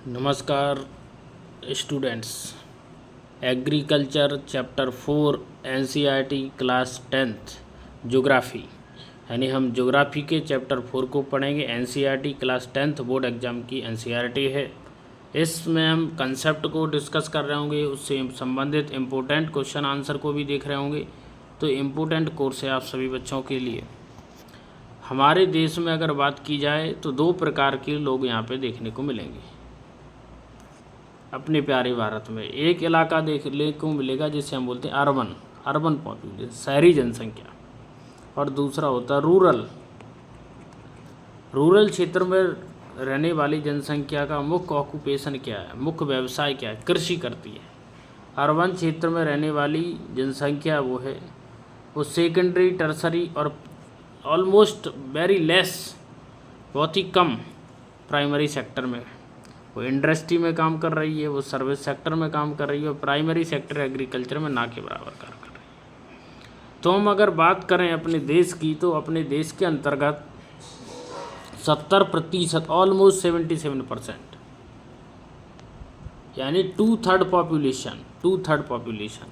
नमस्कार students. Agriculture chapter 4 NCERT class 10th geography, यानी हम ज्योग्राफी के चैप्टर 4 को पढ़ेंगे। NCERT class 10th board exam की एनसीईआरटी है। इसमें हम कंसेप्ट को डिस्कस कर रहे होंगे, उससे संबंधित इम्पोर्टेंट क्वेश्चन आंसर को भी देख रहे होंगे। तो इम्पोर्टेंट कोर्स है आप सभी बच्चों के लिए। हमारे देश में अगर बात की जाए तो दो प्रकार के लोग यहाँ पे देखने को मिलेंगे अपने प्यारे भारत में। एक इलाका देखने को मिलेगा जिसे हम बोलते हैं अर्बन पॉपुलेशन, शहरी जनसंख्या, और दूसरा होता है रूरल क्षेत्र में रहने वाली जनसंख्या का मुख्य ऑक्यूपेशन क्या है, मुख्य व्यवसाय क्या है, कृषि करती है। अर्बन क्षेत्र में रहने वाली जनसंख्या वो सेकेंडरी, टर्सरी और ऑलमोस्ट वेरी लेस, बहुत ही कम प्राइमरी सेक्टर में, वो इंडस्ट्री में काम कर रही है, वो सर्विस सेक्टर में काम कर रही है, और प्राइमरी सेक्टर एग्रीकल्चर में ना के बराबर कार्य कर रही है। तो हम अगर बात करें अपने देश की, तो अपने देश के अंतर्गत 70%, ऑलमोस्ट 77%, यानी टू थर्ड पॉपुलेशन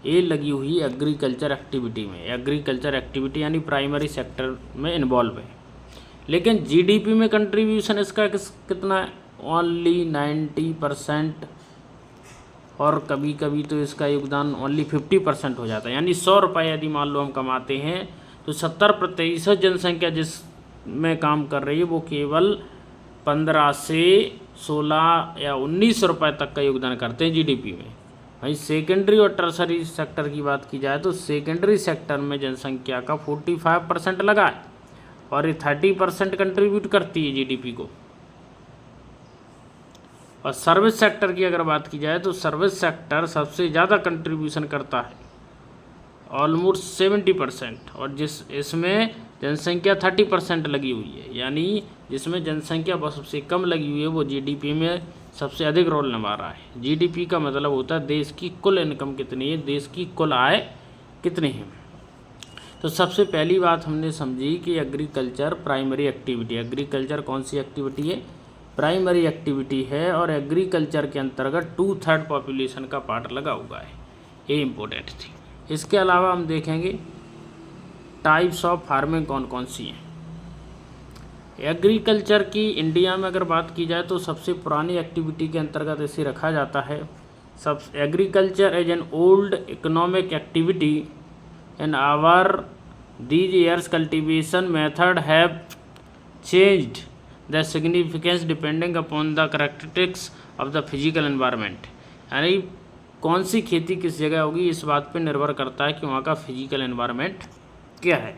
ये लगी हुई एग्रीकल्चर एक्टिविटी में। एग्रीकल्चर एक्टिविटी यानी प्राइमरी सेक्टर में इन्वॉल्व है। लेकिन जीडीपी में कंट्रीब्यूशन इसका कितना है? ओनली 90%, और कभी कभी तो इसका योगदान ओनली 50% हो जाता है। यानी 100 रुपये यदि मान लो हम कमाते हैं तो 70% जनसंख्या जिसमें काम कर रही है वो केवल 15 से 16 या 19 रुपये तक का योगदान करते हैं जीडीपी में। वहीं सेकेंडरी और टर्सरी सेक्टर की बात की जाए तो सेकेंडरी सेक्टर में जनसंख्या का 45% लगा है, और ये 30% कंट्रीब्यूट करती है जीडीपी को। और सर्विस सेक्टर की अगर बात की जाए तो सर्विस सेक्टर सबसे ज़्यादा कंट्रीब्यूशन करता है, ऑलमोस्ट 70%, और इसमें जनसंख्या 30% लगी हुई है। यानी जिसमें जनसंख्या बहुत सबसे कम लगी हुई है वो जीडीपी में सबसे अधिक रोल निभा रहा है। जीडीपी का मतलब होता है देश की कुल इनकम कितनी है, देश की कुल आय कितनी है। तो सबसे पहली बात हमने समझी कि एग्रीकल्चर प्राइमरी एक्टिविटी, एग्रीकल्चर कौन सी एक्टिविटी है? प्राइमरी एक्टिविटी है, और एग्रीकल्चर के अंतर्गत 2/3 पॉपुलेशन का पार्ट लगा हुआ है। ये इम्पोर्टेंट थी। इसके अलावा हम देखेंगे टाइप्स ऑफ फार्मिंग कौन कौन सी हैं। एग्रीकल्चर की इंडिया में अगर बात की जाए तो सबसे पुरानी एक्टिविटी के अंतर्गत इसे रखा जाता है। Agriculture as an old economic activity in our these years cultivation method have changed the significance depending upon the characteristics of the physical environment. यानी कौन सी खेती किस जगह होगी इस बात पर निर्भर करता है कि वहाँ का फिजिकल एनवायरनमेंट क्या है।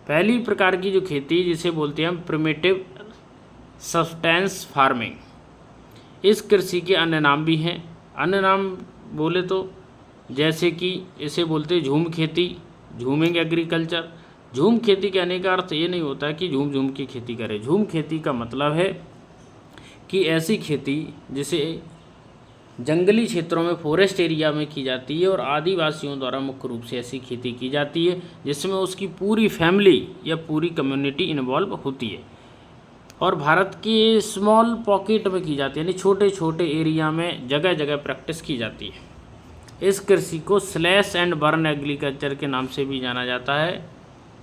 पहली प्रकार की जो खेती जिसे बोलते हैं हम प्रिमिटिव सब्सटेंस फार्मिंग, इस कृषि के अन्य नाम भी हैं। अन्य नाम बोले तो जैसे कि इसे बोलते हैं झूम खेती, झूमिंग एग्रीकल्चर। झूम खेती कहने का अर्थ ये नहीं होता है कि झूम झूम की खेती करें। झूम खेती का मतलब है कि ऐसी खेती जिसे जंगली क्षेत्रों में, फॉरेस्ट एरिया में की जाती है, और आदिवासियों द्वारा मुख्य रूप से ऐसी खेती की जाती है जिसमें उसकी पूरी फैमिली या पूरी कम्युनिटी इन्वॉल्व होती है, और भारत की स्मॉल पॉकेट में की जाती है, यानी छोटे छोटे एरिया में जगह जगह प्रैक्टिस की जाती है। इस कृषि को स्लैश एंड बर्न एग्रीकल्चर के नाम से भी जाना जाता है,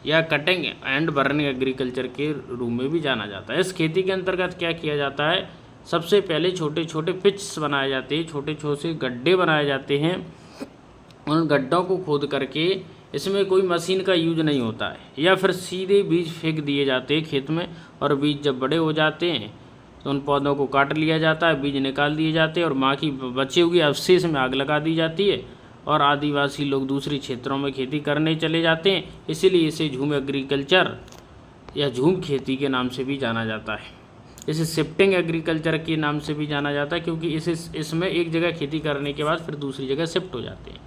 या कटिंग एंड बर्निंग एग्रीकल्चर के रूप में भी जाना जाता है। इस खेती के अंतर्गत क्या किया जाता है? सबसे पहले छोटे छोटे पिट्स बनाए जाते हैं, छोटे छोटे गड्ढे बनाए जाते हैं। उन गड्ढों को खोद करके इसमें कोई मशीन का यूज नहीं होता है, या फिर सीधे बीज फेंक दिए जाते हैं खेत में, और बीज जब बड़े हो जाते हैं तो उन पौधों को काट लिया जाता है, बीज निकाल दिए जाते हैं, और माँ की बचे हुए अवशेष में आग लगा दी जाती है, और आदिवासी लोग दूसरी क्षेत्रों में खेती करने चले जाते हैं। इसीलिए इसे झूम एग्रीकल्चर या झूम खेती के नाम से भी जाना जाता है। इसे शिफ्टिंग एग्रीकल्चर के नाम से भी जाना जाता है, क्योंकि इसमें एक जगह खेती करने के बाद फिर दूसरी जगह शिफ्ट हो जाते हैं।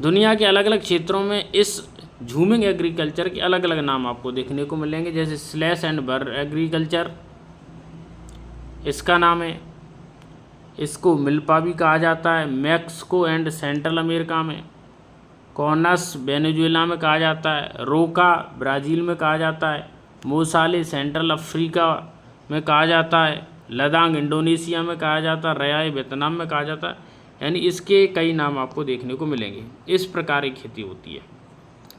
दुनिया के अलग अलग क्षेत्रों में इस झूमिंग एग्रीकल्चर के अलग अलग नाम आपको देखने को मिलेंगे। जैसे स्लैश एंड बर्न एग्रीकल्चर इसका नाम है, इसको मिल्पा भी कहा जाता है। मैक्सिको एंड सेंट्रल अमेरिका में, कॉनस वेनेजुएला में कहा जाता है, रोका ब्राज़ील में कहा जाता है, मोसाले सेंट्रल अफ्रीका में कहा जाता है, लदांग इंडोनेशिया में कहा जाता है, रयाय वियतनाम में कहा जाता है, यानी इसके कई नाम आपको देखने को मिलेंगे। इस प्रकार की खेती होती है।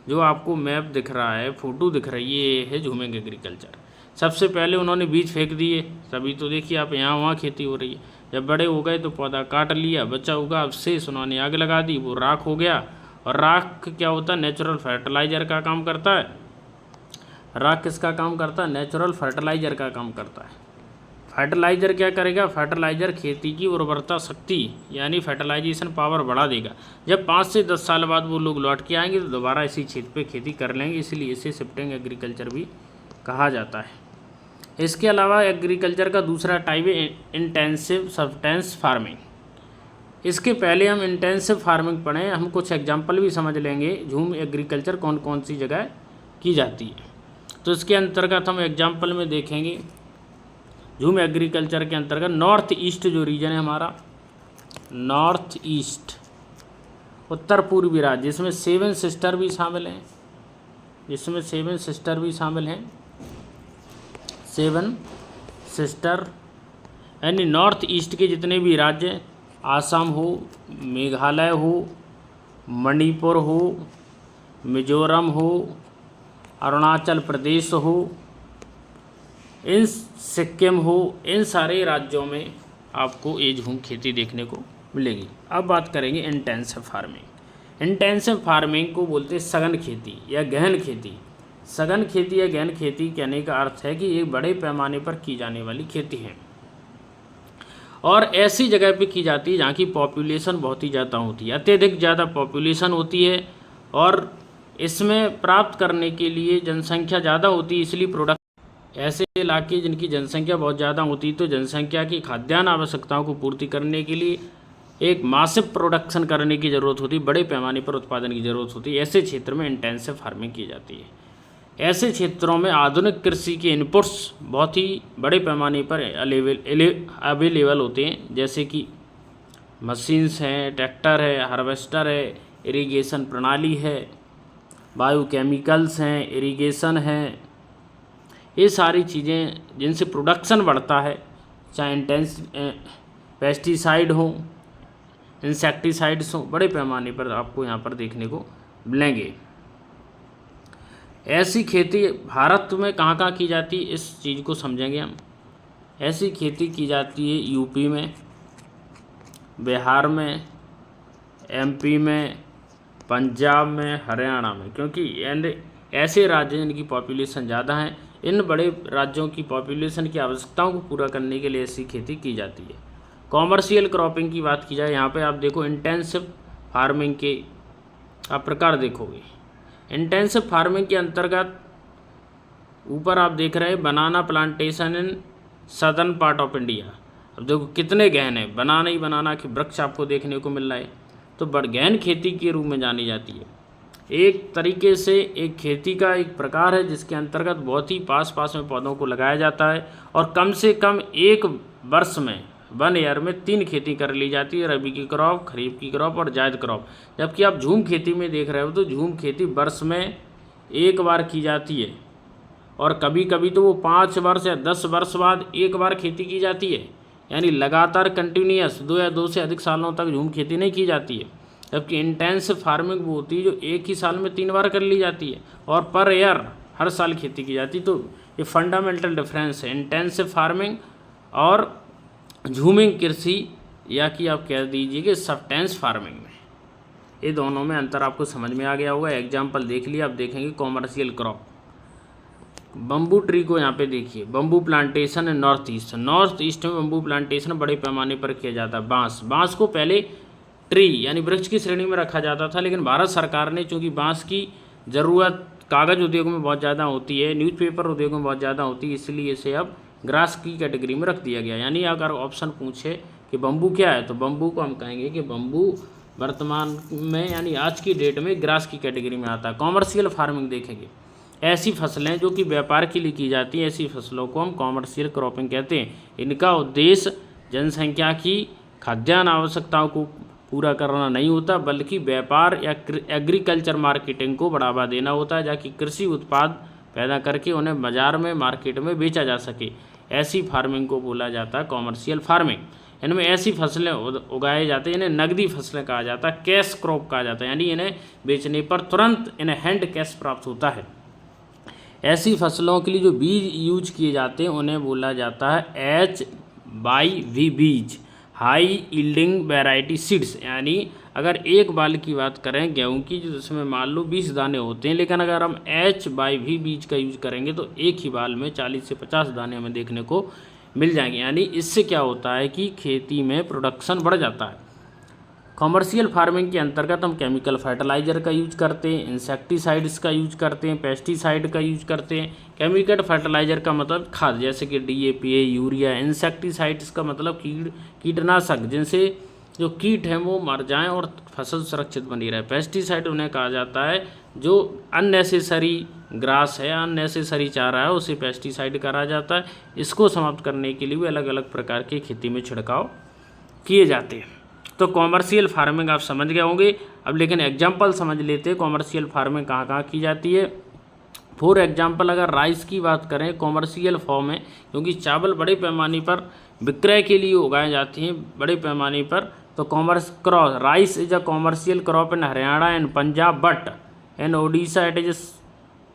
जो आपको मैप दिख रहा है, फोटो दिख रही है, ये है झूमिंग एग्रीकल्चर। सबसे पहले उन्होंने बीज फेंक दिए, सभी तो देखिए आप यहाँ वहाँ खेती हो रही है। जब बड़े हो गए तो पौधा काट लिया, बचा उगा अवशेष उन्होंने आग लगा दी, वो राख हो गया। और राख क्या होता है? नेचुरल फर्टिलाइज़र का काम करता है। राख किसका काम करता है? नेचुरल फर्टिलाइज़र का काम करता है। फर्टिलाइज़र क्या करेगा? फर्टिलाइज़र खेती की उर्वरता शक्ति यानी फर्टिलाइजेशन पावर बढ़ा देगा। जब 5 से 10 साल बाद वो लोग लौट के आएंगे तो दोबारा इसी क्षेत्र पे खेती कर लेंगे, इसलिए इसे शिफ्टिंग एग्रीकल्चर भी कहा जाता है। इसके अलावा एग्रीकल्चर का दूसरा टाइप है इंटेंसिव सब्सटेंस फार्मिंग। इसके पहले हम इंटेंसिव फार्मिंग पढ़ें, हम कुछ एग्जाम्पल भी समझ लेंगे झूम एग्रीकल्चर कौन कौन सी जगह की जाती है। तो इसके अंतर्गत हम एग्जाम्पल में देखेंगे झूम एग्रीकल्चर के अंतर्गत नॉर्थ ईस्ट जो रीजन है हमारा, नॉर्थ ईस्ट उत्तर पूर्वी राज्य, जिसमें 7 सिस्टर भी शामिल हैं, जिसमें 7 सिस्टर भी शामिल हैं, 7 सिस्टर, यानी नॉर्थ ईस्ट के जितने भी राज्य, आसाम हो, मेघालय हो, मणिपुर हो, मिजोरम हो, अरुणाचल प्रदेश हो, इन सिक्किम हो, इन सारे राज्यों में आपको ये झूम खेती देखने को मिलेगी। अब बात करेंगे इंटेंसिव फार्मिंग। इंटेंसिव फार्मिंग को बोलते हैं सघन खेती या गहन खेती। सघन खेती या गहन खेती कहने का अर्थ है कि ये बड़े पैमाने पर की जाने वाली खेती है और ऐसी जगह पे की जाती है जहाँ की पॉपुलेशन बहुत ही ज़्यादा होती है, अत्यधिक ज़्यादा पॉपुलेशन होती है और इसमें प्राप्त करने के लिए जनसंख्या ज़्यादा होती है, इसलिए प्रोडक्ट ऐसे इलाके जिनकी जनसंख्या बहुत ज़्यादा होती है तो जनसंख्या की खाद्यान्न आवश्यकताओं को पूर्ति करने के लिए एक मासिव प्रोडक्शन करने की ज़रूरत होती है, बड़े पैमाने पर उत्पादन की ज़रूरत होती है। ऐसे क्षेत्र में इंटेंसिव फार्मिंग की जाती है। ऐसे क्षेत्रों में आधुनिक कृषि के इनपुट्स बहुत ही बड़े पैमाने पर अवेलेबल होते हैं, जैसे कि मशीन्स हैं, ट्रैक्टर है, हार्वेस्टर है, इरिगेशन प्रणाली है, बायोकेमिकल्स हैं, इरिगेशन है, ये सारी चीज़ें जिनसे प्रोडक्शन बढ़ता है, चाहे पेस्टिसाइड हो, इंसेक्टिसाइड्स हो, बड़े पैमाने पर आपको यहाँ पर देखने को मिलेंगे। ऐसी खेती भारत में कहाँ कहाँ की जाती है, इस चीज़ को समझेंगे हम। ऐसी खेती की जाती है यूपी में, बिहार में, एमपी में, पंजाब में, हरियाणा में, क्योंकि ऐसे राज्य जिनकी पॉपुलेशन ज़्यादा है, इन बड़े राज्यों की पॉपुलेशन की आवश्यकताओं को पूरा करने के लिए ऐसी खेती की जाती है। कॉमर्शियल क्रॉपिंग की बात की जाए, यहाँ पे आप देखो इंटेंसिव फार्मिंग के आप प्रकार देखोगे। इंटेंसिव फार्मिंग के अंतर्गत ऊपर आप देख रहे हैं banana plantation in southern part of India. अब देखो कितने गहन है, बनाना ही बनाना के वृक्ष आपको देखने को मिल रहा है, तो बड़ गहन खेती के रूप में जानी जाती है। एक तरीके से एक खेती का एक प्रकार है जिसके अंतर्गत बहुत ही पास पास में पौधों को लगाया जाता है और कम से कम एक वर्ष में 1 ईयर में 3 खेती कर ली जाती है, रबी की क्रॉप, खरीफ की क्रॉप और जायद क्रॉप। जबकि आप झूम खेती में देख रहे हो तो झूम खेती वर्ष में 1 बार की जाती है और कभी कभी तो वो 5 वर्ष या 10 वर्ष बाद 1 बार खेती की जाती है, यानी लगातार कंटिन्यूअस 2 या 2 से अधिक सालों तक झूम खेती नहीं की जाती है। जबकि इंटेंसिव फार्मिंग वो होती है जो एक ही साल में 3 बार कर ली जाती है और पर ईयर हर साल खेती की जाती है। तो ये फंडामेंटल डिफरेंस है इंटेंसिव फार्मिंग और झूमिंग कृषि, या कि आप कह दीजिए कि सब्सटेंस फार्मिंग में। ये दोनों में अंतर आपको समझ में आ गया होगा। एग्जाम्पल देख लिया, अब देखेंगे कॉमर्शियल क्रॉप। बम्बू ट्री को यहाँ पे देखिए, बम्बू प्लांटेशन है नॉर्थ ईस्ट। नॉर्थ ईस्ट में बम्बू प्लांटेशन बड़े पैमाने पर किया जाता है। बाँस को पहले ट्री यानी वृक्ष की श्रेणी में रखा जाता था, लेकिन भारत सरकार ने चूँकि बाँस की ज़रूरत कागज़ उद्योग में बहुत ज़्यादा होती है, न्यूज़पेपर उद्योग में बहुत ज़्यादा होती है, इसलिए इसे अब ग्रास की कैटेगरी में रख दिया गया। यानी अगर ऑप्शन पूछे कि बम्बू क्या है तो बम्बू को हम कहेंगे कि बम्बू वर्तमान में यानी आज की डेट में ग्रास की कैटेगरी में आता है। कॉमर्शियल फार्मिंग देखेंगे, ऐसी फसलें जो कि व्यापार के लिए की जाती हैं, ऐसी फसलों को हम कॉमर्शियल क्रॉपिंग कहते हैं। इनका उद्देश्य जनसंख्या की खाद्यान्न आवश्यकताओं को पूरा करना नहीं होता, बल्कि व्यापार या एग्रीकल्चर मार्केटिंग को बढ़ावा देना होता है, ताकि कृषि उत्पाद पैदा करके उन्हें बाजार में मार्केट में बेचा जा सके। ऐसी फार्मिंग को बोला जाता है कॉमर्शियल फार्मिंग। इनमें ऐसी फसलें उगाए जाते हैं, इन्हें नकदी फसलें कहा जाता है, कैश क्रॉप कहा जाता है, यानी इन्हें बेचने पर तुरंत इन्हें हैंड कैश प्राप्त होता है। ऐसी फसलों के लिए जो बीज यूज किए जाते हैं उन्हें बोला जाता है HYV बीज, हाई यील्डिंग वैरायटी सीड्स। यानी अगर एक बाल की बात करें गेहूं की, जो जिसमें मान लो 20 दाने होते हैं, लेकिन अगर हम HYV बीज का यूज करेंगे तो एक ही बाल में 40 से 50 दाने हमें देखने को मिल जाएंगे। यानी इससे क्या होता है कि खेती में प्रोडक्शन बढ़ जाता है। कॉमर्शियल फार्मिंग के अंतर्गत हम केमिकल फर्टिलाइज़र का यूज करते हैं, इंसेक्टिसाइड्स का यूज करते हैं, पेस्टिसाइड का यूज करते हैं। केमिकल फर्टिलाइज़र का मतलब खाद, जैसे कि DAP, यूरिया। इंसेक्टिसाइड्स का मतलब कीटनाशक, जिनसे जो कीट हैं वो मर जाएं और फसल सुरक्षित बनी रहे। पेस्टिसाइड उन्हें कहा जाता है जो अननेसेसरी ग्रास है, अननेसेसरी चारा है, उसे पेस्टिसाइड कहा जाता है। इसको समाप्त करने के लिए भी अलग अलग प्रकार की खेती में छिड़काव किए जाते हैं। तो कॉमर्शियल फार्मिंग आप समझ गए होंगे। अब लेकिन एग्जाम्पल समझ लेते हैं कॉमर्शियल फार्मिंग कहाँ कहाँ की जाती है। फॉर एग्जाम्पल अगर राइस की बात करें कॉमर्शियल फॉर्म में, क्योंकि चावल बड़े पैमाने पर विक्रय के लिए उगाए जाते हैं बड़े पैमाने पर, तो commerce crop rice is a commercial crop in Haryana and Punjab but in Odisha it is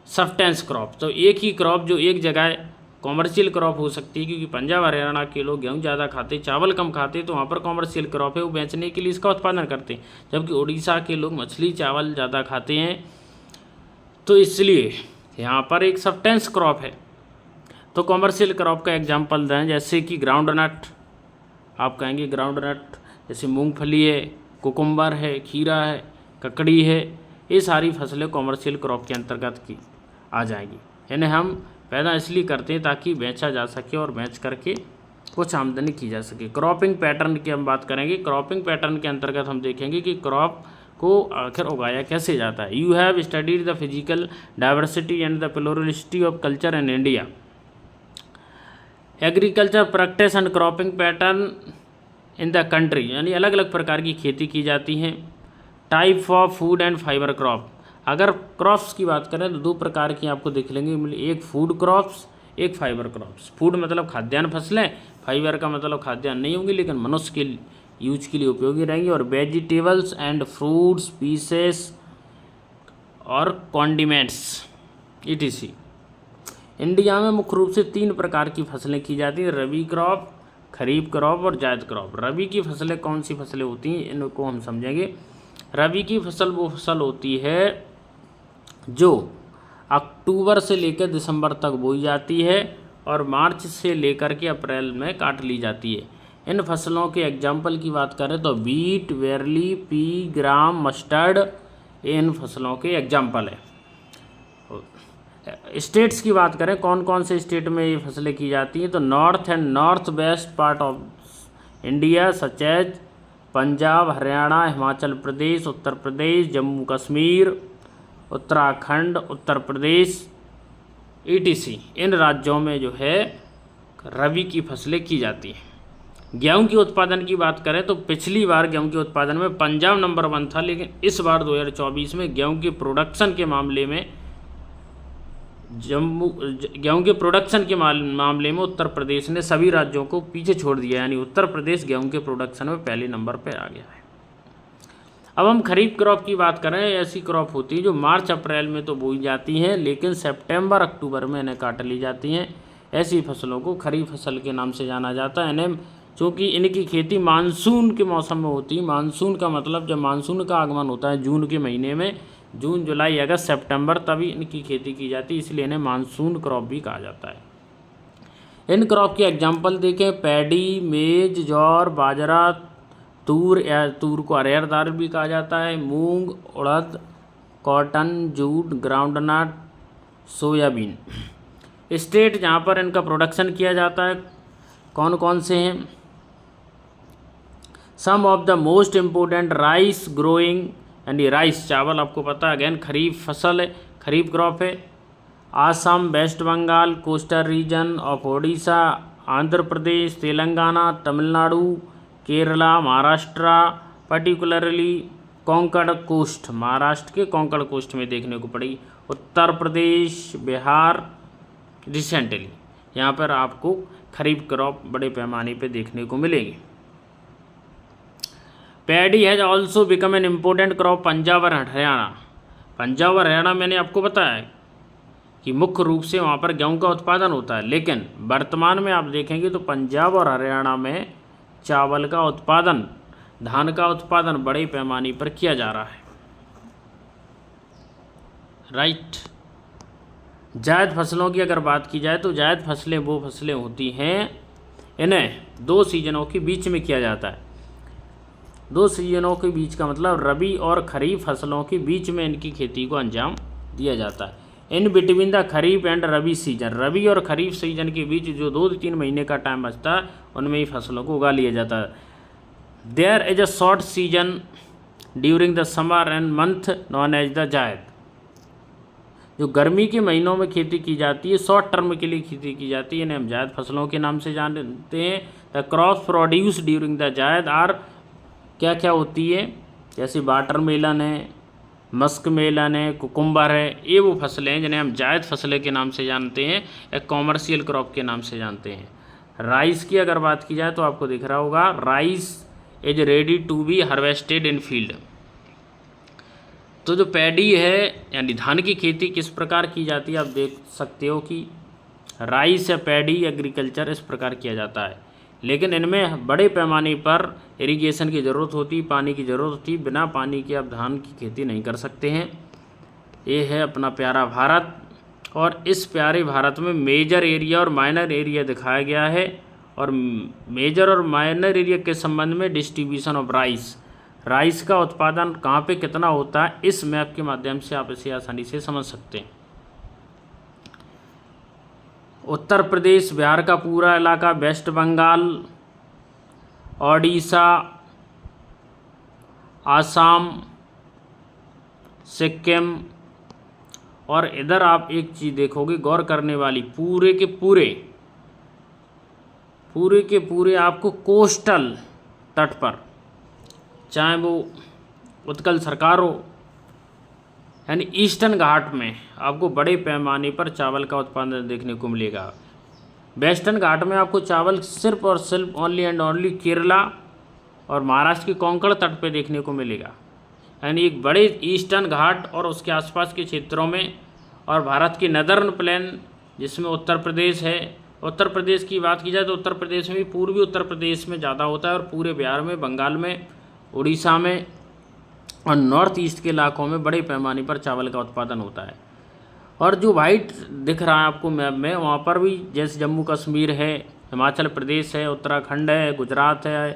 substance crop. तो एक ही क्रॉप जो एक जगह कॉमर्शियल क्रॉप हो सकती है, क्योंकि पंजाब हरियाणा के लोग गेहूं ज़्यादा खाते, चावल कम खाते, तो वहाँ पर कॉमर्शियल क्रॉप है, वो बेचने के लिए इसका उत्पादन करते हैं। जबकि उड़ीसा के लोग मछली चावल ज़्यादा खाते हैं, तो इसलिए यहाँ पर एक सब्सटेंस क्रॉप है। तो कॉमर्शियल क्रॉप का एग्जाम्पल दें, जैसे कि ग्राउंड नट, आप कहेंगे ग्राउंड नट, जैसे मूंगफली है, कुकुम्बर है, खीरा है, ककड़ी है, ये सारी फसलें कॉमर्शियल क्रॉप के अंतर्गत की आ जाएंगी। इन्हें हम पैदा इसलिए करते हैं ताकि बेचा जा सके और बेच करके कुछ आमदनी की जा सके। क्रॉपिंग पैटर्न की हम बात करेंगे। क्रॉपिंग पैटर्न के अंतर्गत हम देखेंगे कि क्रॉप को आखिर उगाया कैसे जाता है। You have studied the physical diversity and the plurality of culture in India, agriculture practice and cropping pattern in the country, यानी अलग अलग प्रकार की खेती की जाती हैं। Type of food and fibre crop, अगर क्रॉप्स की बात करें तो दो प्रकार की आपको देख लेंगे, एक फूड क्रॉप्स, एक फाइबर क्रॉप्स। फूड मतलब खाद्यान्न फसलें, फाइबर का मतलब खाद्यान्न नहीं होंगी लेकिन मनुष्य के यूज के लिए उपयोगी रहेंगी। और वेजिटेबल्स एंड फ्रूट्स, पीसेस और कॉन्डिमेंट्स ETC। इंडिया में मुख्य रूप से 3 प्रकार की फसलें की जाती हैं, रबी क्रॉप, खरीफ क्रॉप और जायद क्रॉप। रबी की फसलें कौन सी फसलें होती हैं, इनको हम समझेंगे। रबी की फसल वो फसल होती है जो अक्टूबर से लेकर दिसंबर तक बोई जाती है और मार्च से लेकर के अप्रैल में काट ली जाती है। इन फसलों के एग्जाम्पल की बात करें तो बीट, बेरली, पी, ग्राम, मस्टर्ड, इन फसलों के एग्जाम्पल है। स्टेट्स की बात करें कौन कौन से स्टेट में ये फसलें की जाती हैं, तो north and north west part of India such as Punjab, Haryana, Himachal Pradesh, Uttar Pradesh, Jammu Kashmir, Uttarakhand, Uttar Pradesh ETC। इन राज्यों में जो है रबी की फसलें की जाती हैं। गेहूं के उत्पादन की बात करें तो पिछली बार गेहूं के उत्पादन में पंजाब नंबर 1 था, लेकिन इस बार 2024 में गेहूं के प्रोडक्शन के मामले में उत्तर प्रदेश ने सभी राज्यों को पीछे छोड़ दिया, यानी उत्तर प्रदेश गेहूं के प्रोडक्शन में पहले नंबर पर आ गया है। अब हम खरीफ क्रॉप की बात करें, ऐसी क्रॉप होती है जो मार्च अप्रैल में तो बोई जाती हैं लेकिन सितंबर अक्टूबर में इन्हें काट ली जाती हैं। ऐसी फसलों को खरीफ फसल के नाम से जाना जाता है। इन्हें चूँकि इनकी खेती मानसून के मौसम में होती है, मानसून का मतलब जब मानसून का आगमन होता है जून के महीने में, जून, जुलाई, अगस्त, सितंबर, तभी इनकी खेती की जाती है, इसलिए इन्हें मानसून क्रॉप भी कहा जाता है। इन क्रॉप के एग्जाम्पल देखें, पैडी, मेज, जौर, बाजरा, तूर या तूर को अरहर दाल भी कहा जाता है, मूंग, उड़द, cotton, jute, groundnut, soybean. State जहाँ पर इनका प्रोडक्शन किया जाता है कौन कौन से हैं, some of the most important rice growing, यानी राइस चावल आपको पता है, अगेन खरीफ फसल है, खरीफ क्रॉप है। Assam, west Bengal, coastal region of Odisha, Andhra Pradesh, Telangana, Tamil Nadu, Kerala, Maharashtra, particularly Konkan coast, Maharashtra के कोंकण कोस्ट में देखने को पड़ी, उत्तर प्रदेश, बिहार, रिसेंटली यहाँ पर आपको खरीफ क्रॉप बड़े पैमाने पे देखने को मिलेगी। Paddy has also become an important crop Punjab और हरियाणा। पंजाब और हरियाणा मैंने आपको बताया कि मुख्य रूप से वहाँ पर गेहूं का उत्पादन होता है, लेकिन वर्तमान में आप देखेंगे तो पंजाब और हरियाणा में चावल का उत्पादन, धान का उत्पादन बड़े पैमाने पर किया जा रहा है। राइट। जायद फसलों की अगर बात की जाए तो जायद फसलें वो फसलें होती हैं, इन्हें 2 सीजनों के बीच में किया जाता है। 2 सीजनों के बीच का मतलब रबी और खरीफ फसलों के बीच में इनकी खेती को अंजाम दिया जाता है। In between the kharif and rabi season, rabi और खरीफ सीजन के बीच जो 2-3 महीने का टाइम बचता है उनमें ही फसलों को उगा लिया जाता है। There is a short season during the summer and month known as the Zaid. जो गर्मी के महीनों में खेती की जाती है, शॉर्ट टर्म के लिए खेती की जाती है, इन्हें हम जायद फसलों के नाम से जानते हैं। The crops produce during the जायद आर क्या क्या होती है, जैसे वाटरमेलन है, मस्क मेलन है, कुकुम्बर है, ये वो फसलें हैं जिन्हें हम जायद फसलें के नाम से जानते हैं या कॉमर्शियल क्रॉप के नाम से जानते हैं। राइस की अगर बात की जाए तो आपको दिख रहा होगा, rice is ready to be harvested in field. तो जो पैडी है यानी धान की खेती किस प्रकार की जाती है, आप देख सकते हो कि राइस या पैडी एग्रीकल्चर इस प्रकार किया जाता है, लेकिन इनमें बड़े पैमाने पर इरिगेशन की ज़रूरत होती, पानी की ज़रूरत होती। बिना पानी के आप धान की खेती नहीं कर सकते हैं। ये है अपना प्यारा भारत, और इस प्यारे भारत में मेजर एरिया और माइनर एरिया दिखाया गया है, और मेजर और माइनर एरिया के संबंध में डिस्ट्रीब्यूशन ऑफ राइस का उत्पादन कहाँ पे कितना होता है, इस मैप के माध्यम से आप इसे आसानी से समझ सकते हैं। उत्तर प्रदेश, बिहार का पूरा इलाका, वेस्ट बंगाल, ओडिशा, आसाम, सिक्किम, और इधर आप एक चीज़ देखोगे गौर करने वाली, पूरे के पूरे आपको कोस्टल तट पर, चाहे वो उत्कल सरकार हो यानी ईस्टर्न घाट में, आपको बड़े पैमाने पर चावल का उत्पादन देखने को मिलेगा। वेस्टर्न घाट में आपको चावल सिर्फ और सिर्फ ओनली एंड ओनली केरला और महाराष्ट्र के कोंकण तट पे देखने को मिलेगा। यानी एक बड़े ईस्टर्न घाट और उसके आसपास के क्षेत्रों में, और भारत की नदर्न प्लेन जिसमें उत्तर प्रदेश है। उत्तर प्रदेश की बात की जाए तो उत्तर प्रदेश में भी, पूर्वी उत्तर प्रदेश में ज़्यादा होता है, और पूरे बिहार में, बंगाल में, उड़ीसा में और नॉर्थ ईस्ट के इलाकों में बड़े पैमाने पर चावल का उत्पादन होता है। और जो वाइट दिख रहा है आपको मैप में, वहाँ पर भी जैसे जम्मू कश्मीर है, हिमाचल प्रदेश है, उत्तराखंड है, गुजरात है,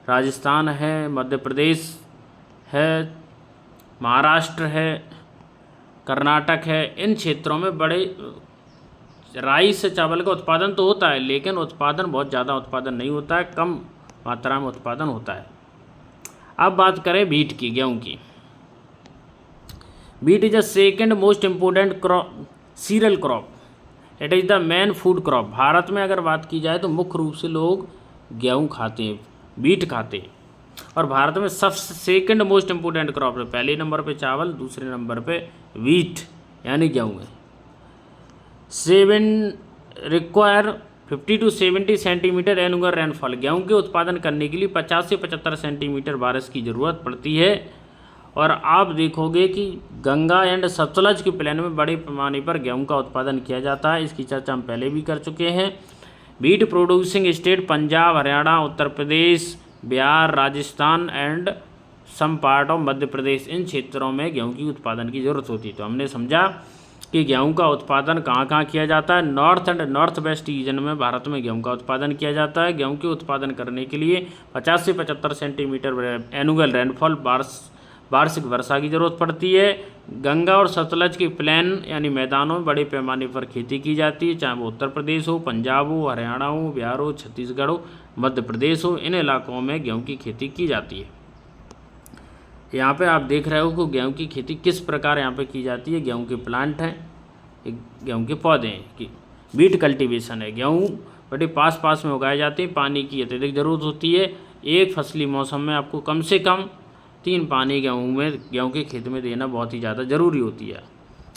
राजस्थान है, मध्य प्रदेश है, महाराष्ट्र है, कर्नाटक है, इन क्षेत्रों में बड़े राइस से चावल का उत्पादन तो होता है, लेकिन उत्पादन बहुत ज़्यादा उत्पादन नहीं होता है, कम मात्रा में उत्पादन होता है। अब बात करें बीट की, गेहूं की। Wheat is the second most important crop, cereal crop. It is the main food crop. Bharat में अगर बात की जाए तो मुख्य रूप से लोग गेहूं खाते हैं, बीट खाते हैं, और भारत में सबसे सेकेंड मोस्ट इम्पोर्टेंट क्रॉप है। पहले नंबर पे चावल, दूसरे नंबर पे वीट यानी गेहूँ है। 7 require 50 to 70 centimetre annual rainfall. गेहूं के उत्पादन करने के लिए 50 से 75 सेंटीमीटर बारिश की ज़रूरत पड़ती है। और आप देखोगे कि गंगा एंड सतलज के प्लेन में बड़े पैमाने पर गेहूं का उत्पादन किया जाता है। इसकी चर्चा हम पहले भी कर चुके हैं। Wheat producing state Punjab, Haryana, Uttar Pradesh, Bihar, Rajasthan and some part of Madhya Pradesh, इन क्षेत्रों में गेहूं की उत्पादन की ज़रूरत होती है। तो हमने समझा कि गेहूं का उत्पादन कहाँ कहाँ किया जाता है। North and north west region में भारत में गेहूं का उत्पादन किया जाता है। गेहूं के उत्पादन करने के लिए 50 से 75 सेंटीमीटर एनुअल रेनफॉल, वार्षिक वर्षा की ज़रूरत पड़ती है। गंगा और सतलज के प्लेन यानी मैदानों में बड़े पैमाने पर खेती की जाती है, चाहे वो उत्तर प्रदेश हो, पंजाब हो, हरियाणा हो, बिहार हो, छत्तीसगढ़ हो, मध्य प्रदेश हो, इन इलाकों में गेहूँ की खेती की जाती है। यहाँ पे आप देख रहे हो कि गेहूं की खेती किस प्रकार यहाँ पे की जाती है। गेहूं के प्लांट हैं, गेहूं के पौधे हैं, कि बीट कल्टीवेशन है। गेहूं बड़े पास पास में उगाए जाते हैं, पानी की अत्यधिक ज़रूरत होती है। एक फसली मौसम में आपको कम से कम 3 पानी गेहूं के खेत में देना बहुत ही ज़्यादा ज़रूरी होती है।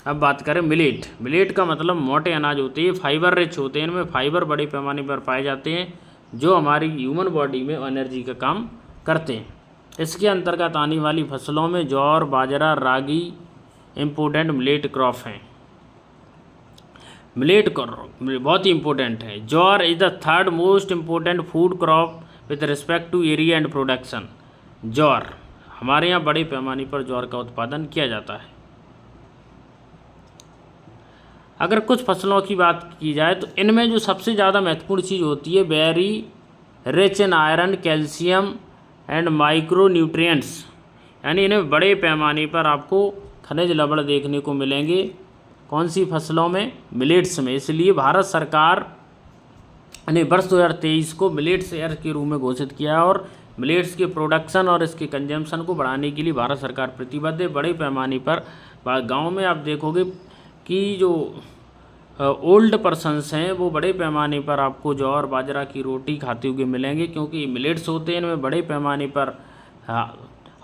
अब बात करें मिलेट। मिलेट का मतलब मोटे अनाज होते हैं, फाइबर रिच होते हैं, इनमें फाइबर बड़े पैमाने पर पाए जाते हैं जो हमारी ह्यूमन बॉडी में एनर्जी का काम करते हैं। इसके अंतर्गत आने वाली फसलों में jowar, bajra, ragi important millet crop हैं। मिलेट क्रॉप बहुत ही इंपॉर्टेंट है। Jowar is the third most important food crop with respect to area and production. Jowar, हमारे यहाँ बड़े पैमाने पर ज्वार का उत्पादन किया जाता है। अगर कुछ फसलों की बात की जाए तो इनमें जो सबसे ज़्यादा महत्वपूर्ण चीज़ होती है, very rich in iron, calcium and micro nutrients, यानी इन्हें बड़े पैमाने पर आपको खनिज लवण देखने को मिलेंगे। कौन सी फसलों में? मिलेट्स में। इसलिए भारत सरकार ने वर्ष 2023 को मिलेट्स ईयर के रूप में घोषित किया और मिलेट्स के प्रोडक्शन और इसके कंजम्पशन को बढ़ाने के लिए भारत सरकार प्रतिबद्ध है। बड़े पैमाने पर गांव में आप देखोगे कि जो ओल्ड पर्सनस हैं वो बड़े पैमाने पर आपको ज्वार बाजरा की रोटी खाते हुए मिलेंगे, क्योंकि मिलेट्स होते हैं इनमें बड़े पैमाने पर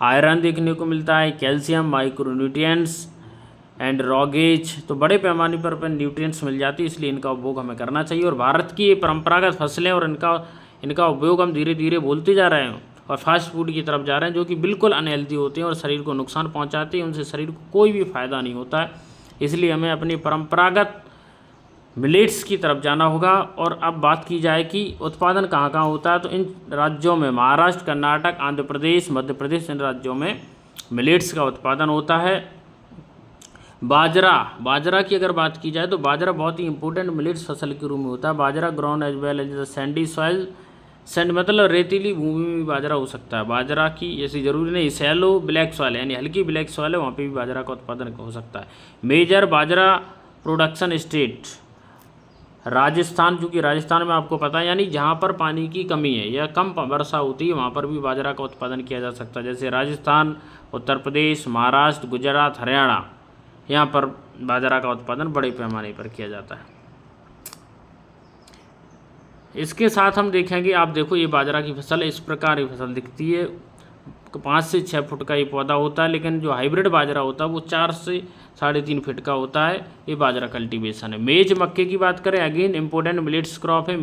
आयरन देखने को मिलता है, कैल्शियम, माइक्रोन्यूट्रिएंट्स एंड रॉगेज, तो बड़े पैमाने पर न्यूट्रिएंट्स मिल जाती है, इसलिए इनका उपभोग हमें करना चाहिए। और भारत की ये परंपरागत फसलें और इनका उपयोग हम धीरे धीरे भूलते जा रहे हैं और फास्ट फूड की तरफ जा रहे हैं, जो कि बिल्कुल अनहेल्दी होते हैं और शरीर को नुकसान पहुंचाते हैं, उनसे शरीर को कोई भी फ़ायदा नहीं होता है। इसलिए हमें अपनी परंपरागत मिलेट्स की तरफ जाना होगा। और अब बात की जाए कि उत्पादन कहाँ कहाँ होता है, तो इन राज्यों में महाराष्ट्र, कर्नाटक, आंध्र प्रदेश, मध्य प्रदेश, इन राज्यों में मिलेट्स का उत्पादन होता है। बाजरा की अगर बात की जाए तो बाजरा बहुत ही इंपॉर्टेंट मिलेट्स फसल के रूप में होता है। Bajra ground as well as sandy soil, sand मतलब रेतीली भूमि में भी बाजरा हो सकता है। बाजरा की ऐसी जरूरी नहीं, सैलो ब्लैक सॉइल यानी हल्की ब्लैक सॉइल है, वहाँ पे भी बाजरा का उत्पादन हो सकता है। मेजर बाजरा प्रोडक्शन स्टेट राजस्थान, चूँकि राजस्थान में आपको पता है यानी जहाँ पर पानी की कमी है या कम वर्षा होती है वहाँ पर भी बाजरा का उत्पादन किया जा सकता है, जैसे राजस्थान, उत्तर प्रदेश, महाराष्ट्र, गुजरात, हरियाणा, यहाँ पर बाजरा का उत्पादन बड़े पैमाने पर किया जाता है। इसके साथ हम देखेंगे, आप देखो ये बाजरा की फसल इस प्रकार की फसल दिखती है, 5 से 6 फुट का ये पौधा होता है, लेकिन जो हाइब्रिड बाजरा होता है वो 4 से 3.5 फीट का होता है। ये बाजरा कल्टीवेशन है। मेज मक्के की बात करें, अगेन इंपॉर्टेंट मिलेट्स क्रॉप है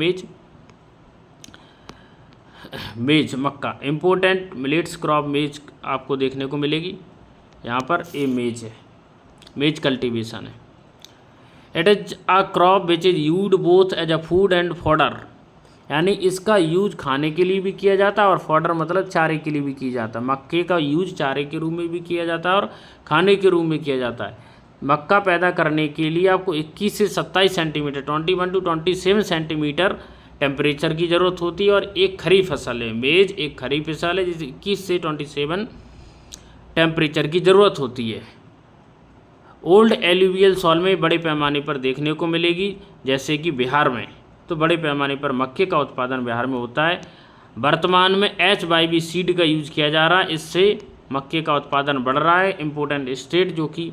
मेज मक्का, इंपॉर्टेंट मिलेट्स क्रॉप मेज आपको देखने को मिलेगी यहाँ पर। ये मेज है, मेज कल्टीवेशन है। It is a crop which is used both as a food and fodder, यानी इसका यूज खाने के लिए भी किया जाता है और फॉडर मतलब चारे के लिए भी किया जाता है। मक्के का यूज चारे के रूप में भी किया जाता है और खाने के रूप में किया जाता है। मक्का पैदा करने के लिए आपको 21 से 27 सेंटीमीटर 21 to 27 सेंटीमीटर टेम्परेचर की ज़रूरत होती है। और एक खरीफ फसल है मेज, एक खरीफ फसल है जिसे 21 से 27 टेम्परेचर की ज़रूरत होती है। ओल्ड एल्यूवियल सॉइल में बड़े पैमाने पर देखने को मिलेगी, जैसे कि बिहार में, तो बड़े पैमाने पर मक्के का उत्पादन बिहार में होता है। वर्तमान में HYB सीड का यूज़ किया जा रहा है, इससे मक्के का उत्पादन बढ़ रहा है। इम्पोर्टेंट स्टेट जो कि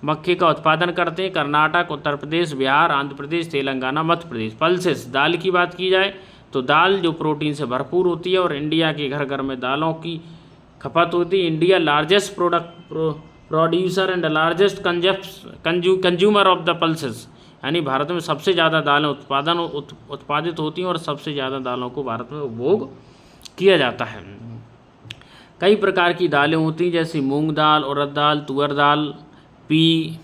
मक्के का उत्पादन करते हैं, कर्नाटक, उत्तर प्रदेश, बिहार, आंध्र प्रदेश, तेलंगाना, मध्य प्रदेश। पल्सेस, दाल की बात की जाए तो दाल जो प्रोटीन से भरपूर होती है और इंडिया के घर घर में दालों की खपत होती है। India largest producer and largest consumer of the pulses, यानी भारत में सबसे ज़्यादा दालें उत्पादित होती हैं और सबसे ज़्यादा दालों को भारत में उपभोग किया जाता है। कई प्रकार की दालें होती हैं, जैसे मूंग दाल, उड़द दाल, तुअर दाल, पी,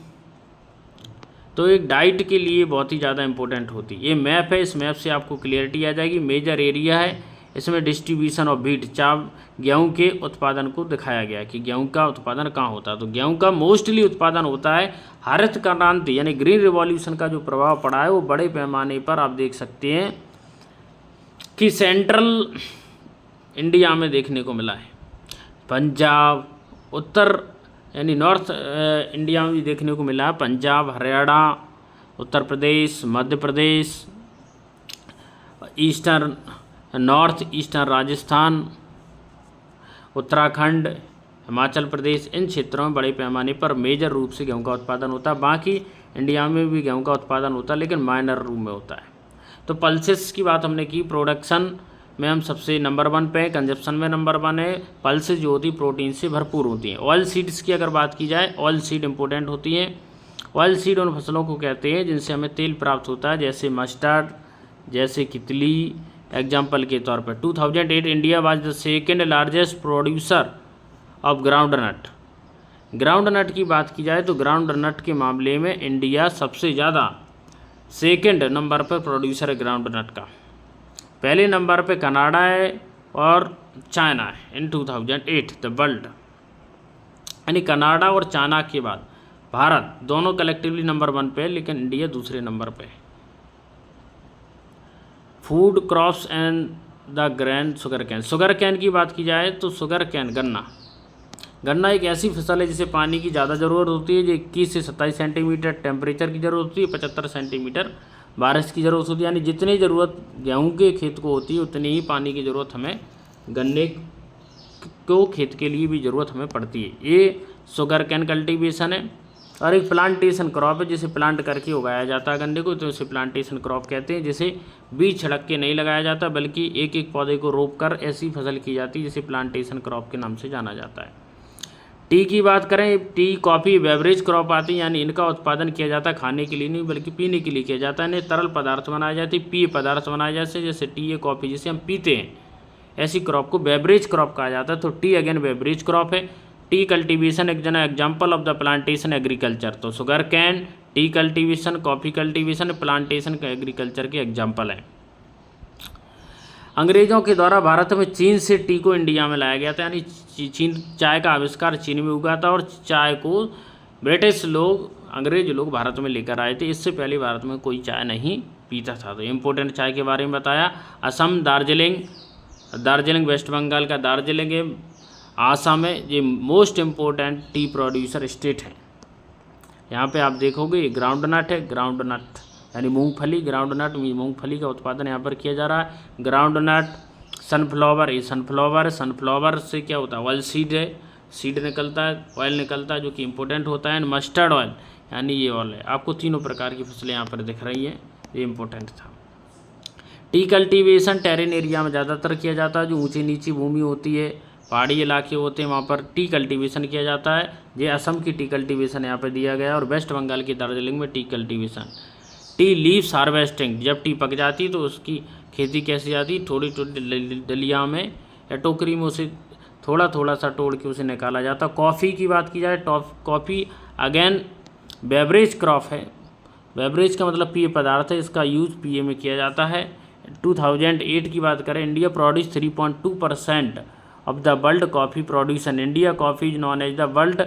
तो एक डाइट के लिए बहुत ही ज़्यादा इंपॉर्टेंट होती है। ये मैप है, इस मैप से आपको क्लियरिटी आ जाएगी। मेजर एरिया है, इसमें डिस्ट्रीब्यूशन ऑफ व्हीट, गेहूं के उत्पादन को दिखाया गया कि गेहूं का उत्पादन कहाँ होता है। तो गेहूं का मोस्टली उत्पादन होता है हरित क्रांति यानी ग्रीन रिवॉल्यूशन का जो प्रभाव पड़ा है वो बड़े पैमाने पर आप देख सकते हैं कि सेंट्रल इंडिया में देखने को मिला है। पंजाब, उत्तर यानी नॉर्थ इंडिया में भी देखने को मिला है। Punjab, Haryana, Uttar Pradesh, Madhya Pradesh, eastern north eastern Rajasthan, Uttarakhand, Himachal Pradesh, इन क्षेत्रों में बड़े पैमाने पर मेजर रूप से गेहूं का उत्पादन होता है। बाकी इंडिया में भी गेहूं का उत्पादन होता है, लेकिन माइनर रूप में होता है। तो पल्सेस की बात हमने की, प्रोडक्शन में हम सबसे नंबर 1 पे, कंजप्शन में नंबर 1 है। पल्सेस जो होती प्रोटीन से भरपूर होती हैं। ऑयल सीड्स की अगर बात की जाए, ऑयल सीड इंपॉर्टेंट होती हैं। ऑयल सीड उन फसलों को कहते हैं जिनसे हमें तेल प्राप्त होता है, जैसे मस्टर्ड, जैसे तितली। एग्जाम्पल के तौर पर 2008 India was the second largest producer of groundnut. Groundnut की बात की जाए तो ग्राउंड नट के मामले में इंडिया सबसे ज़्यादा सेकेंड नंबर पर प्रोड्यूसर है ग्राउंड नट का। पहले नंबर पे कनाडा है और चाइना है इन 2008 द वर्ल्ड, यानी कनाडा और चाइना के बाद भारत दोनों कलेक्टिवली नंबर 1 पे है, लेकिन इंडिया दूसरे नंबर पे है। Food crops and the grain sugar cane. Sugar cane की बात की जाए तो शुगर कैन गन्ना एक ऐसी फसल है जिसे पानी की ज़्यादा ज़रूरत होती है, जो 21 से 27 सेंटीमीटर टेम्परेचर की ज़रूरत होती है, 75 सेंटीमीटर बारिश की ज़रूरत होती है। यानी जितनी ज़रूरत गेहूं के खेत को होती है उतनी ही पानी की ज़रूरत हमें गन्ने को खेत के लिए भी ज़रूरत हमें पड़ती है। ये शुगर कैन कल्टीवेशन है। और एक प्लांटेशन क्रॉप है जिसे प्लांट करके उगाया जाता है गन्ने को, तो इसे प्लांटेशन क्रॉप कहते हैं, जिसे बीज छिड़क के नहीं लगाया जाता बल्कि एक एक पौधे को रोप कर ऐसी फसल की जाती है जिसे प्लांटेशन क्रॉप के नाम से जाना जाता है। टी की बात करें, टी कॉफ़ी बेवरेज क्रॉप आती है, यानी इनका उत्पादन किया जाता है खाने के लिए नहीं बल्कि पीने के लिए किया जाता है। इन्हें तरल पदार्थ बनाए जाते हैं, पेय पदार्थ बनाए जाते हैं, जैसे टी या कॉफ़ी जिसे हम पीते हैं, ऐसी क्रॉप को बेवरेज क्रॉप कहा जाता है। तो टी अगेन बेवरेज क्रॉप है। टी कल्टीवेशन एक example of the plantation agriculture. तो sugar cane, tea cultivation, coffee cultivation, plantation का एग्रीकल्चर के एग्जाम्पल है। अंग्रेजों के द्वारा भारत में चीन से टी को इंडिया में लाया गया था, यानी चीन चाय का आविष्कार चीन में हुआ था और चाय को ब्रिटिश लोग, अंग्रेज लोग भारत में लेकर आए थे। इससे पहले भारत में कोई चाय नहीं पीता था। तो इम्पोर्टेंट चाय के बारे में बताया। असम, दार्जिलिंग वेस्ट बंगाल का दार्जिलिंग है, आसाम है, ये most important T producer state है। यहाँ पे आप देखोगे ग्राउंड नट है, ग्राउंड नट यानी मूंगफली, ग्राउंड नट मूंगफली का उत्पादन यहाँ पर किया जा रहा है। ग्राउंड नट, सनफ्लावर, ये सनफ्लावर से क्या होता है, ऑयल सीड है, सीड निकलता है, ऑयल निकलता है जो कि इम्पोर्टेंट होता है। मस्टर्ड ऑयल यानी ये ऑयल है। आपको तीनों प्रकार की फसलें यहाँ पर दिख रही हैं, ये इम्पोर्टेंट था। टी कल्टीवेशन टेरेन एरिया में ज़्यादातर किया जाता है, जो ऊंची नीची भूमि होती है, पहाड़ी इलाके होते हैं, वहाँ पर टी कल्टीवेशन किया जाता है। ये असम की टी कल्टीवेशन यहाँ पर दिया गया और वेस्ट बंगाल की दार्जिलिंग में T cultivation. Tea leaves harvesting, जब टी पक जाती तो उसकी खेती कैसी जाती, थोड़ी थोड़ी डलिया में या टोकरी में उसे थोड़ा थोड़ा सा तोड़ के उसे निकाला जाता। कॉफ़ी की बात की जाए, कॉफ़ी अगेन बेवरेज क्रॉप है। बेवरेज का मतलब पेय पदार्थ है, इसका यूज़ पिए में किया जाता है। 2008 की बात करें, India produce 3.2% of the world coffee production. India coffee is known as the world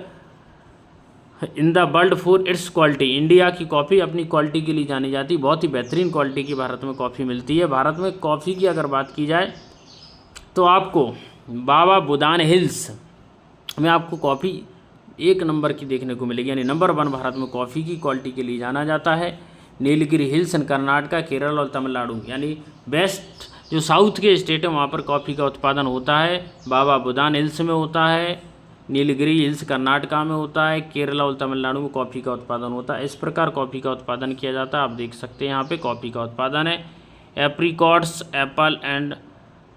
in the world for its quality. India की कॉफ़ी अपनी क्वालिटी के लिए जानी जाती है, बहुत ही बेहतरीन क्वालिटी की भारत में कॉफ़ी मिलती है। भारत में कॉफ़ी की अगर बात की जाए तो आपको बाबा बुदान हिल्स में आपको कॉफ़ी 1 नंबर की देखने को मिलेगी, यानी नंबर 1 भारत में कॉफ़ी की क्वालिटी के लिए जाना जाता है। नीलगिरी हिल्स इन कर्नाटका, केरल और तमिलनाडु, यानी बेस्ट जो साउथ के स्टेट है वहाँ पर कॉफ़ी का उत्पादन होता है। बाबा बुदान हिल्स में होता है, नीलगिरी हिल्स कर्नाटका में होता है, केरला और तमिलनाडु में कॉफ़ी का उत्पादन होता है। इस प्रकार कॉफ़ी का उत्पादन किया जाता है। आप देख सकते हैं यहाँ पे कॉफ़ी का उत्पादन है। एप्रिकॉट्स, एप्पल एंड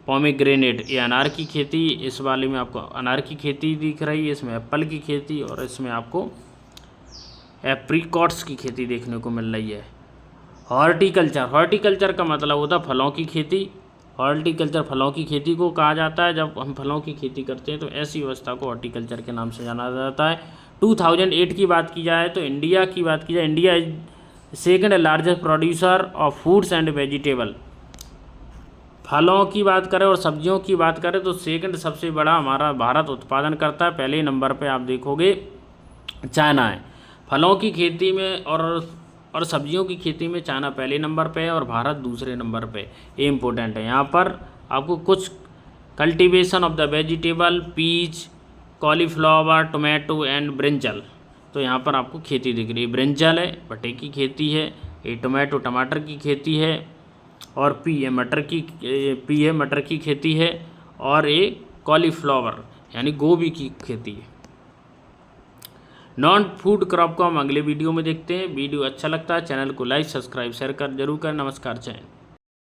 पोमेग्रेनेट, ये अनार की खेती, इस वाले में आपको अनार की खेती दिख रही है, इसमें एप्पल की खेती और इसमें आपको एप्रिकॉट्स की खेती देखने को मिल रही है। हॉर्टिकल्चर का मतलब होता है फलों की खेती। हॉर्टिकल्चर फलों की खेती को कहा जाता है। जब हम फलों की खेती करते हैं तो ऐसी व्यवस्था को हॉर्टिकल्चर के नाम से जाना जाता है। 2008 की बात की जाए तो India is second largest producer of fruits and vegetable. फलों की बात करें और सब्जियों की बात करें तो सेकंड सबसे बड़ा हमारा भारत उत्पादन करता है। पहले नंबर पे आप देखोगे चाइना है। फलों की खेती में और सब्जियों की खेती में चाइना पहले नंबर पे है और भारत दूसरे नंबर पे। ये इम्पोर्टेंट है। यहाँ पर आपको कुछ cultivation of the vegetable, peach, cauliflower, tomato and brinjal, तो यहाँ पर आपको खेती दिख रही है। ब्रिंजल है, भट्टे की खेती है, ये टोमेटो टमाटर की खेती है और पी है मटर की खेती है और ये कॉलीफ्लावर यानी गोभी की खेती है। नॉन फूड क्रॉप को हम अगले वीडियो में देखते हैं। वीडियो अच्छा लगता है चैनल को लाइक, सब्सक्राइब, शेयर जरूर करें। नमस्कार। जय हिंद।